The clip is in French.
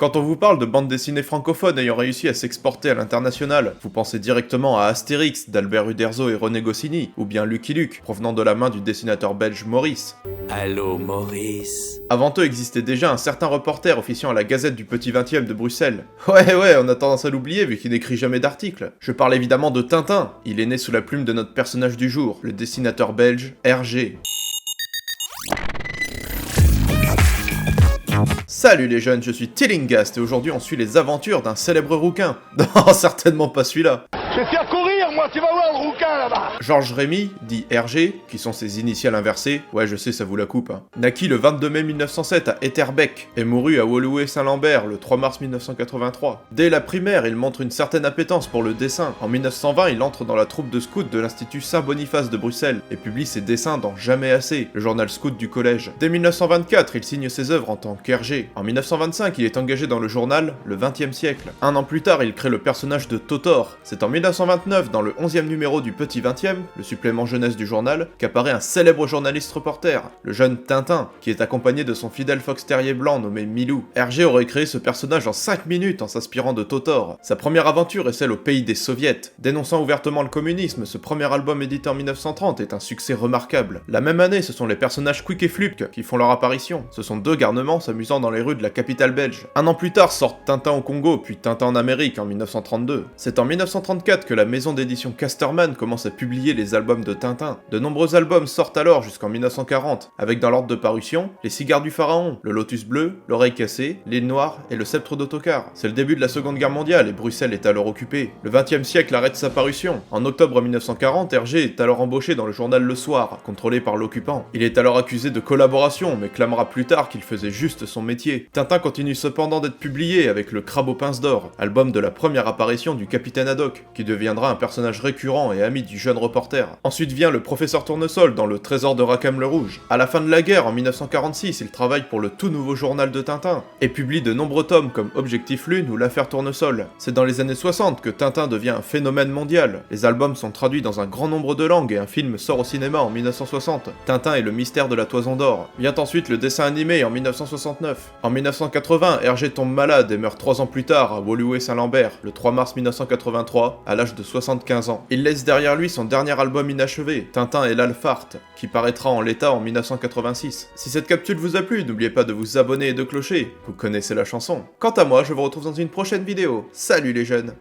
Quand on vous parle de bande dessinée francophone ayant réussi à s'exporter à l'international, vous pensez directement à Astérix d'Albert Uderzo et René Goscinny, ou bien Lucky Luke, provenant de la main du dessinateur belge Maurice. Allô Maurice. Avant eux existait déjà un certain reporter officiant à la Gazette du Petit 20e de Bruxelles. Ouais, on a tendance à l'oublier vu qu'il n'écrit jamais d'articles. Je parle évidemment de Tintin. Il est né sous la plume de notre personnage du jour, le dessinateur belge Hergé. Salut les jeunes, je suis Tillingast et aujourd'hui on suit les aventures d'un célèbre rouquin. Non, certainement pas celui-là. Je vais faire courir, moi, tu vas voir le rouquin là-bas. Georges Rémy, dit Hergé, qui sont ses initiales inversées, ouais je sais ça vous la coupe, hein, naquit le 22 mai 1907 à Etterbeek et mourut à Woluwe-Saint-Lambert le 3 mars 1983. Dès la primaire, il montre une certaine appétence pour le dessin. En 1920, il entre dans la troupe de scouts de l'Institut Saint-Boniface de Bruxelles et publie ses dessins dans Jamais assez, le journal scout du collège. Dès 1924, il signe ses œuvres en tant qu'Hergé. En 1925, il est engagé dans le journal Le 20e siècle. Un an plus tard, il crée le personnage de Totor. C'est en 1929, dans le 11e numéro du Petit 20e, le supplément jeunesse du journal, qu'apparaît un célèbre journaliste reporter, le jeune Tintin, qui est accompagné de son fidèle fox terrier blanc nommé Milou. Hergé aurait créé ce personnage en 5 minutes en s'inspirant de Totor. Sa première aventure est celle au pays des soviets. Dénonçant ouvertement le communisme, ce premier album édité en 1930 est un succès remarquable. La même année, ce sont les personnages Quick et Flupk qui font leur apparition. Ce sont deux garnements s'amusant dans les rues de la capitale belge. Un an plus tard sortent Tintin au Congo, puis Tintin en Amérique en 1932. C'est en 1934 que la maison d'édition Casterman commence à publier les albums de Tintin. De nombreux albums sortent alors jusqu'en 1940, avec dans l'ordre de parution Les Cigares du Pharaon, Le Lotus Bleu, L'Oreille Cassée, L'Île Noire et Le Sceptre d'Autocar. C'est le début de la Seconde Guerre mondiale et Bruxelles est alors occupée. Le 20e siècle arrête sa parution. En octobre 1940, Hergé est alors embauché dans le journal Le Soir, contrôlé par l'occupant. Il est alors accusé de collaboration, mais clamera plus tard qu'il faisait juste son métier. Tintin continue cependant d'être publié avec Le Crabe aux pinces d'or, album de la première apparition du Capitaine Haddock, qui deviendra un personnage récurrent et ami du jeune reporter. Ensuite vient le Professeur Tournesol dans Le Trésor de Rackham le Rouge. À la fin de la guerre, en 1946, il travaille pour le tout nouveau journal de Tintin, et publie de nombreux tomes comme Objectif Lune ou L'Affaire Tournesol. C'est dans les années 60 que Tintin devient un phénomène mondial. Les albums sont traduits dans un grand nombre de langues et un film sort au cinéma en 1960. Tintin et le mystère de la Toison d'Or. Vient ensuite le dessin animé en 1969. En 1980, Hergé tombe malade et meurt 3 ans plus tard à Woluwe-Saint-Lambert, le 3 mars 1983, à l'âge de 75 ans. Il laisse derrière lui son dernier album inachevé, Tintin et l'Alphart, qui paraîtra en l'état en 1986. Si cette capsule vous a plu, n'oubliez pas de vous abonner et de clocher, vous connaissez la chanson. Quant à moi, je vous retrouve dans une prochaine vidéo. Salut les jeunes!